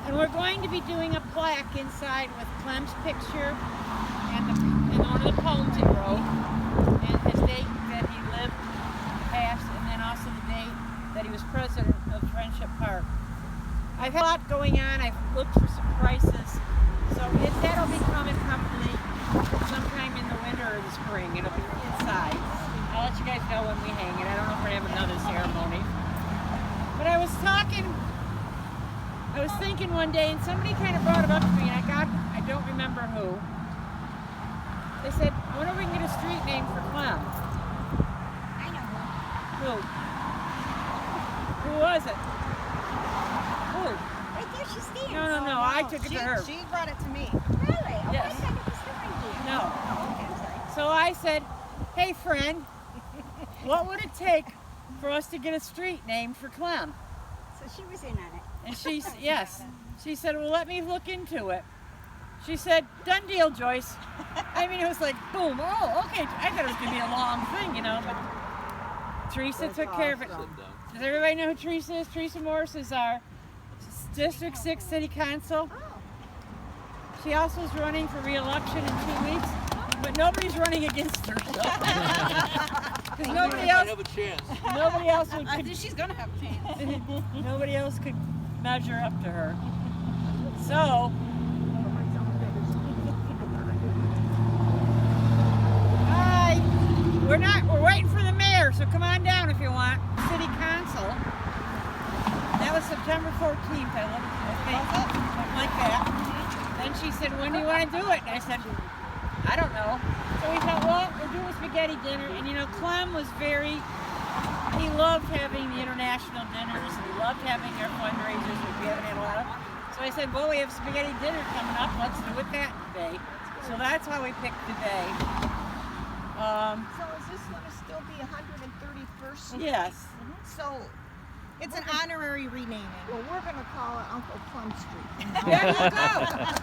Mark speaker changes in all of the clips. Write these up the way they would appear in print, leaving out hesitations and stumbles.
Speaker 1: And we're going to be doing a plaque inside with Clem's picture and one of the poems he wrote, and his date that he lived past, and then also the date that he was president of Friendship Park. I've had a lot going on. I've looked for some prices, so that'll be coming probably sometime in the winter or the spring. It'll be inside. I'll let you guys know when we hang it. I don't know if we're going to have another ceremony. But I was thinking one day, and somebody kind of brought it up to me, and I don't remember who. They said, I wonder if we can get a street name for Clem.
Speaker 2: I know
Speaker 1: Who? Who was it? Who?
Speaker 2: right there she stands.
Speaker 1: No, I took it to her.
Speaker 3: She brought it to me.
Speaker 2: Really? Oh,
Speaker 1: Yes.
Speaker 2: I thought it was her idea.
Speaker 1: No.
Speaker 2: Oh, okay, I'm sorry.
Speaker 1: So I said, hey friend, what would it take for us to get a street name for Clem?
Speaker 2: So she was in on it.
Speaker 1: And yes. She said, well, let me look into it. She said, done deal, Joyce. I mean, it was like, boom, oh, okay. I thought it was going to be a long thing, you know, but Teresa took care of it. Does everybody know who Teresa is? Teresa Morris is our District 6 City Council. She also is running for re-election in 2 weeks, but nobody's running against her. Because nobody else would.
Speaker 3: I think she's gonna have a chance.
Speaker 1: Nobody else could measure up to her. So, hi. We're waiting for the mayor, so come on down if you want. City Council. That was September 14th, I think, something like that. Then she said, when do you want to do it? And I said, I don't know. So we thought, well, we're doing a spaghetti dinner. And you know, Clem was he loved having the international dinners. And he loved having our fundraisers, which we haven't had a lot of. So I said, well, we have spaghetti dinner coming up. Let's do it that day. So that's why we picked the day.
Speaker 4: So is this going to still be 131st?
Speaker 1: Yes.
Speaker 4: So
Speaker 3: It's an honorary renaming.
Speaker 4: well, we're going to call it Uncle Plum Street.
Speaker 1: There you go.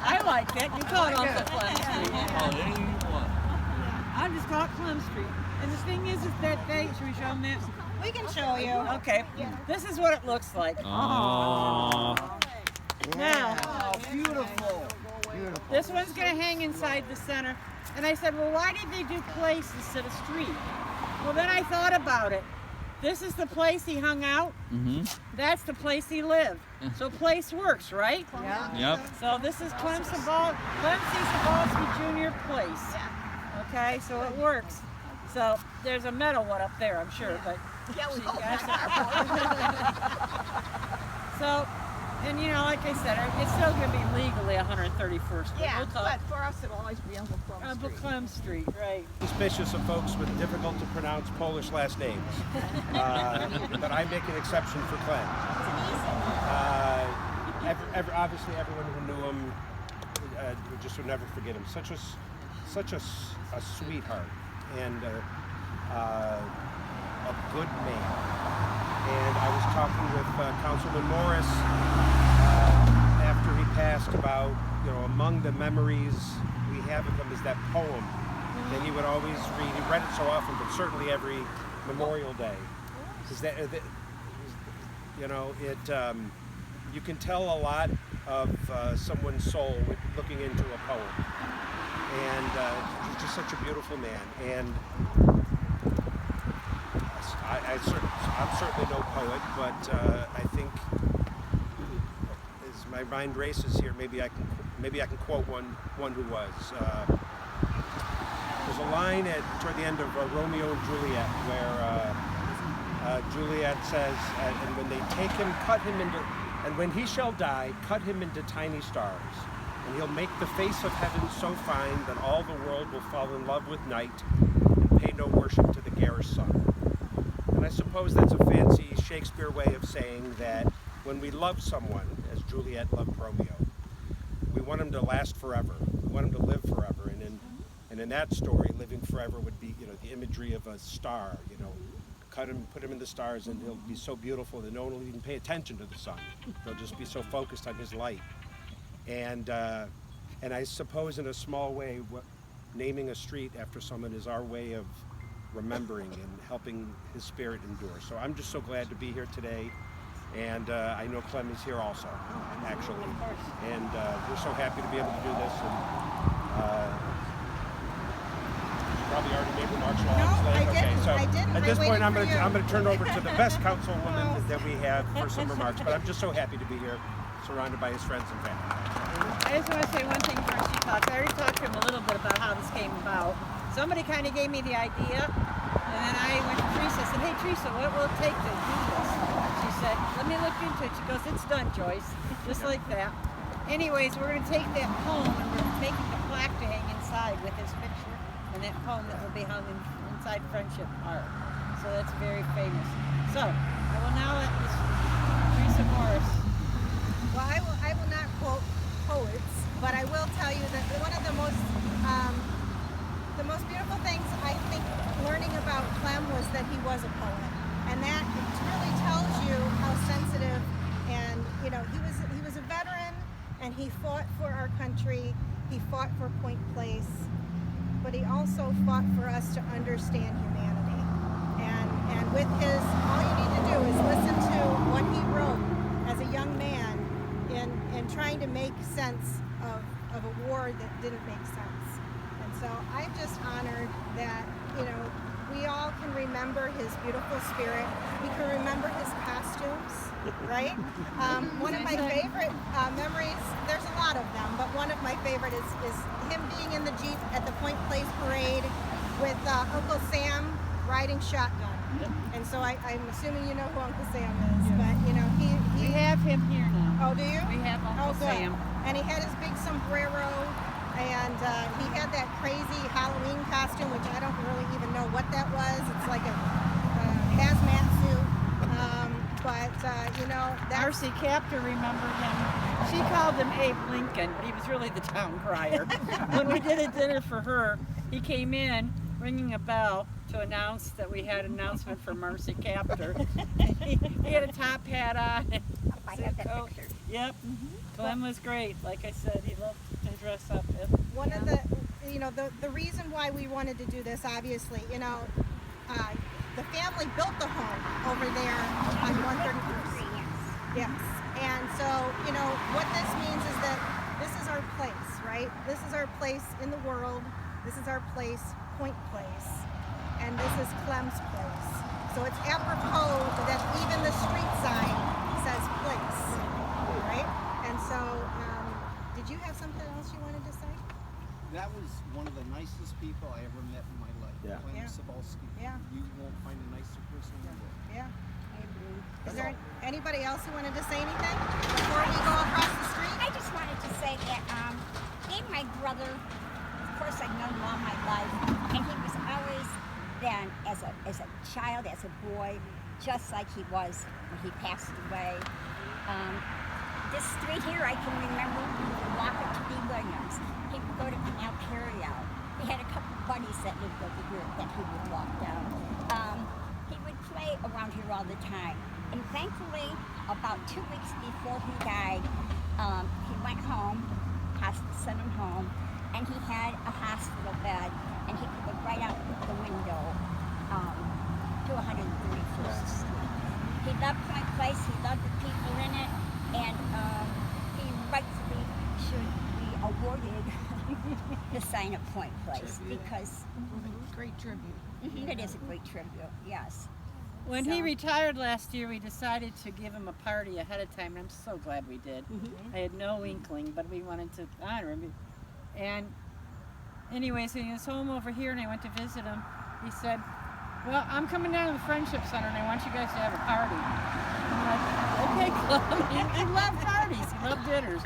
Speaker 1: I like that. You call it Uncle Clement Street. I'll just call it Clem Street. And the thing is that day, should we show them that?
Speaker 3: We can show you.
Speaker 1: Okay. This is what it looks like.
Speaker 5: Aww.
Speaker 1: Now,
Speaker 4: Oh, beautiful. Beautiful.
Speaker 1: this one's going to hang inside the center. And I said, well, why did they do place instead of street? Well, then I thought about it. This is the place he hung out.
Speaker 5: Mm-hmm.
Speaker 1: That's the place he lived. So place works, right?
Speaker 4: Yeah.
Speaker 5: Yep.
Speaker 1: So this is Clem C. Cybulski Jr. Place. Okay, so it works. So there's a metal one up there, I'm sure, but
Speaker 4: Yeah, we
Speaker 1: so you guys so, and you know, like I said, it's still going to be legally 131st.
Speaker 4: Yeah,
Speaker 1: We'll talk.
Speaker 4: but for us it'll always be Uncle Plum
Speaker 1: Uncle
Speaker 4: Street.
Speaker 1: Clem Street, right.
Speaker 6: Suspicious of folks with difficult to pronounce Polish last names, but I make an exception for Clem. Obviously, everyone who knew him would never forget him. Such a sweetheart and a good man. And I was talking with Councilman Morris after he passed about, you know, among the memories we have of him is that poem that he would always read. He read it so often, but certainly every Memorial Day. Because you know, you can tell a lot of someone's soul with looking into a poem. And he's just such a beautiful man. And I'm certainly no poet, but I think as my mind races here, maybe I can quote one who was. There's a line toward the end of Romeo and Juliet where Juliet says, and when they take him, cut him into, and when he shall die, cut him into tiny stars. And he'll make the face of heaven so fine that all the world will fall in love with night and pay no worship to the garish sun. And I suppose that's a fancy Shakespeare way of saying that when we love someone, as Juliet loved Romeo, we want him to last forever. We want him to live forever. And in that story, living forever would be, you know, the imagery of a star, you know, cut him, put him in the stars, and he'll be so beautiful that no one will even pay attention to the sun. They'll just be so focused on his light. And I suppose in a small way, naming a street after someone is our way of remembering and helping his spirit endure. So I'm just so glad to be here today. And I know Clem is here also, actually. And we're so happy to be able to do this. And probably already made remarks while I was late. Okay, so at this point, I'm going to turn it over to the best councilwoman that we have for some remarks. But I'm just so happy to be here, surrounded by his friends and family.
Speaker 1: I just want to say one thing before she talks. I already talked to him a little bit about how this came about. Somebody kind of gave me the idea, and then I went to Teresa and said, hey Teresa, what will it take to do this? She said, let me look into it. She goes, it's done, Joyce. Just like that. Anyways, we're going to take that poem and we're making the plaque to hang inside with his picture, and that poem that will be hung inside Friendship Park. So that's very famous. So, I will now let Miss Teresa Morris.
Speaker 3: Well, I will not quote poets, but I will tell you that one of the most beautiful things I think learning about Clem was that he was a poet, and that really tells you how sensitive. And you know, he was a veteran, and he fought for our country. He fought for Point Place, but he also fought for us to understand humanity. And with his, all you need to do is listen to what he wrote as a young man in trying to make sense of a war that didn't make sense. And so I'm just honored that, you know, we all can remember his beautiful spirit. We can remember his costumes, right? One of my favorite memories, there's a lot of them, but one of my favorite is him being in the Jeep at the Point Place parade with Uncle Sam riding shotgun. And so I'm assuming you know who Uncle Sam is, but you know,
Speaker 1: We have him here now.
Speaker 3: Oh, do you?
Speaker 1: We have Uncle
Speaker 3: good.
Speaker 1: Sam.
Speaker 3: And he had his big sombrero, and he had that crazy Halloween costume, which I don't really even know what that was. It's like a hazmat suit. You know,
Speaker 1: Marcy Captor remembered him. She called him Abe Lincoln, but he was really the town crier. When we did a dinner for her, he came in ringing a bell to announce that we had an announcement for Marcy Captor. he had a top hat on.
Speaker 2: I have that picture.
Speaker 1: Yep. Clem was great. Like I said, he loved to dress up.
Speaker 3: one of the, you know, the reason why we wanted to do this, obviously, you know, the family built the home over there on 133. Yes. And so, you know, what this means is that this is our place, right? This is our place in the world. This is our place, Point Place. And this is Clem's place. So it's apropos that even the street sign says place, right? And so, did you have something else you wanted to say?
Speaker 5: That was one of the nicest people I ever met in my life.
Speaker 6: Yeah.
Speaker 5: Clement
Speaker 3: Yeah.
Speaker 5: Cybulski.
Speaker 3: Yeah.
Speaker 5: You won't find a nicer person in the world.
Speaker 3: Yeah. Is there anybody else who wanted to say anything before we go across the street?
Speaker 2: I just wanted to say that he and my brother, of course I've known him all my life, and he was always then, as a child, as a boy, just like he was when he passed away. This street here, I can remember walking to D. Williams. He would go to Canal Carryout. He had a couple buddies that lived over here that he would walk down. He would play around here all the time. And thankfully, about 2 weeks before he died, he went home, hospice sent him home, and he had a hospital bed, and he could look right out the window to 131st Street. He loved my place, he loved the people in it, and he rightfully should be awarded the sign of Point Place, because
Speaker 3: Great tribute.
Speaker 2: it is a great tribute, yes.
Speaker 1: When he retired last year, we decided to give him a party ahead of time, and I'm so glad we did. I had no inkling, but we wanted to honor him. And anyways, when he was home over here and I went to visit him, he said, well, I'm coming down to the Friendship Center and I want you guys to have a party. I'm like, okay, Clem. He loved parties. He loved dinners.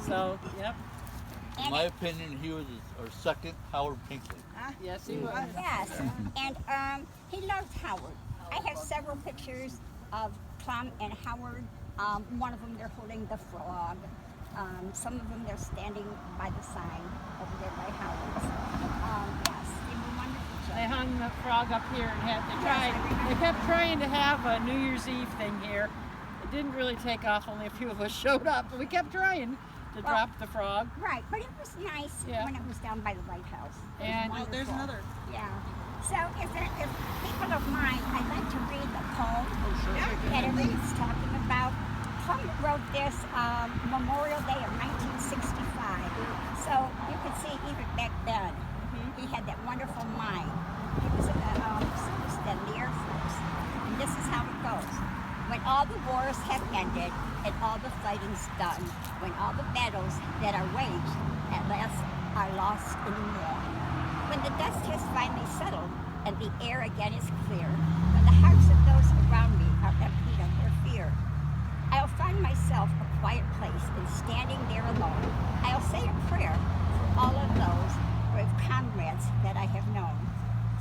Speaker 1: So, yep.
Speaker 7: In my opinion, he was our second Howard Pinkley.
Speaker 1: Yes, he was.
Speaker 2: Yes, and he loved Howard. I have several pictures of Clem and Howard. One of them, they're holding the frog. Some of them, they're standing by the sign over there by Howard's. Yes, they were wonderful
Speaker 1: They
Speaker 2: children.
Speaker 1: hung the frog up here and they kept trying to have a New Year's Eve thing here. It didn't really take off, only a few of us showed up, but we kept trying to drop the frog.
Speaker 2: Right, but it was nice
Speaker 1: Yeah.
Speaker 2: when it was down by the lighthouse. It was
Speaker 1: And
Speaker 2: wonderful.
Speaker 3: There's another.
Speaker 2: Yeah. So if people don't mind, I'd like to read the poem that everybody's talking about. Clement wrote this Memorial Day of 1965. So you can see even back then, he had that wonderful mind. He was in the service then, the Air Force. And this is how it goes. When all the wars have ended and all the fighting's done, when all the battles that are waged at last are lost in the morn, when the dust has finally settled and the air again is clear, when the hearts of those around me are emptied of their fear, I'll find myself a quiet place and standing there alone, I'll say a prayer for all of those brave comrades that I have known.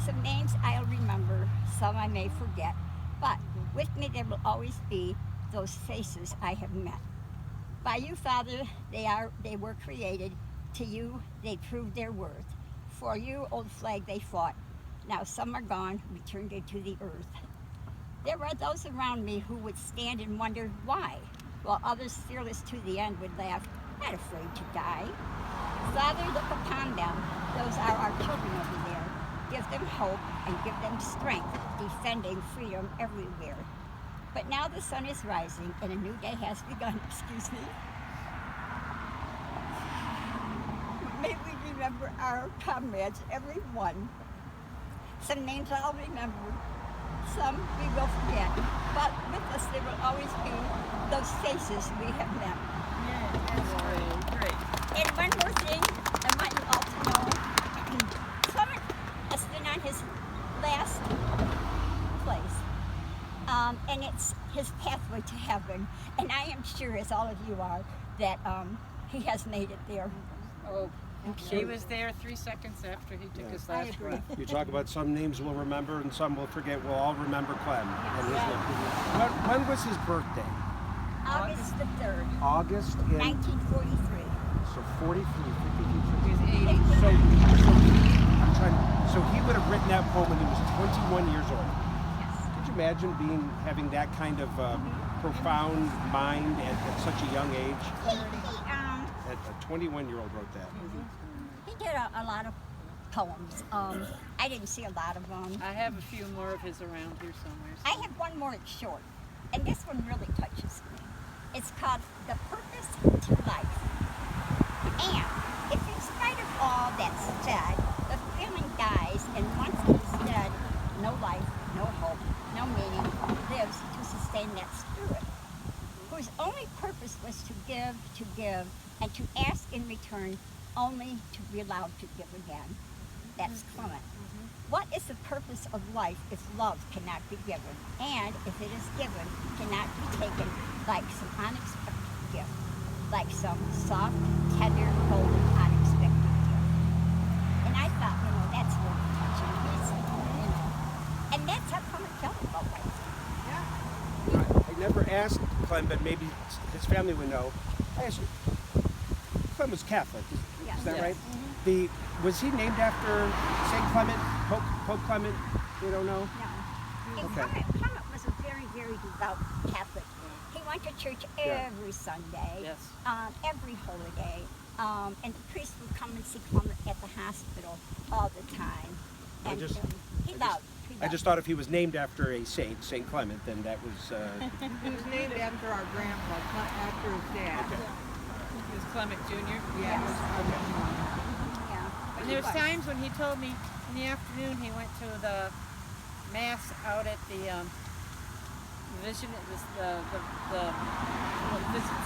Speaker 2: Some names I'll remember, some I may forget, but with me there will always be those faces I have met. By you, Father, they were created. To you, they proved their worth. For you, old flag, they fought. Now some are gone, returned into the earth. There were those around me who would stand and wonder why, while others, fearless to the end, would laugh, not afraid to die. Father, look upon them. Those are our children over there. Give them hope and give them strength, defending freedom everywhere. But now the sun is rising and a new day has begun. Excuse me. May we remember our comrades, every one. Some names I'll remember, some we will forget. But with us there will always be those faces we have met.
Speaker 1: Yeah, that's great.
Speaker 2: And one more thing I want you all to know. Clement has been on his last place. And it's his pathway to heaven. And I am sure, as all of you are, that he has made it there.
Speaker 1: Oh, he was there 3 seconds after he took his last breath.
Speaker 6: You talk about some names we'll remember and some we'll forget. We'll all remember Clem. And when was his birthday?
Speaker 2: August the 3rd,
Speaker 6: August in
Speaker 2: 1943.
Speaker 6: so 43, 52.
Speaker 1: He's 80.
Speaker 6: So he would have written that poem when he was 21 years old.
Speaker 2: Yes.
Speaker 6: Could you imagine having that kind of profound mind at such a young age? A 21-year-old wrote that.
Speaker 2: He did a lot of poems. I didn't see a lot of them.
Speaker 1: I have a few more of his around here somewhere.
Speaker 2: I have one more, it's short, and this one really touches me. It's called The Purpose to Life. And if in spite of all that's said, the feeling dies, and once it is dead, no life, no hope, no meaning lives to sustain that spirit, whose only purpose was to give, and to ask in return only to be allowed to give again. That's Clement. What is the purpose of life if love cannot be given, and if it is given, cannot be taken like some unexpected gift, like some soft, tender, golden, unexpected gift? And I thought, that's really touching. And that's how Clement felt about life.
Speaker 6: I never asked Clem, but maybe his family would know. I asked you, Clem was Catholic, is that right? Was he named after St. Clement, Pope Clement? You don't know?
Speaker 2: No.
Speaker 6: Okay.
Speaker 2: Clement was a very, very devout Catholic. He went to church every Sunday,
Speaker 1: Yes.
Speaker 2: every holiday, and the priest would come and see Clement at the hospital all the time. And
Speaker 6: I just thought if he was named after a saint, St. Clement, then that was...
Speaker 4: He was named after our grandpa, after his dad.
Speaker 6: Okay.
Speaker 1: He was Clement Jr.
Speaker 4: Yes.
Speaker 2: Yeah.
Speaker 1: And there's times when he told me in the afternoon he went to the mass out at the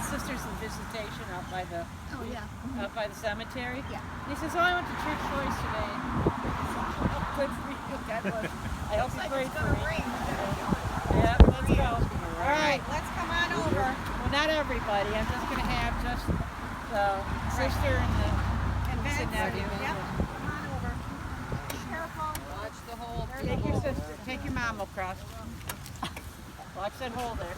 Speaker 1: Sisters of Visitation out by the cemetery.
Speaker 2: Yeah.
Speaker 1: And he says, "Oh, I went to church twice today." Oh, good for you. God bless. I hope you prayed for me. Yeah, let's go. All right.
Speaker 3: Let's come on over.
Speaker 1: Well, not everybody. I'm just going to have just the sister and the niece and nephew.
Speaker 3: Yep. Come on over. Be careful.
Speaker 1: Watch the hole. Take your sister. Take your mom across. Watch that hole there.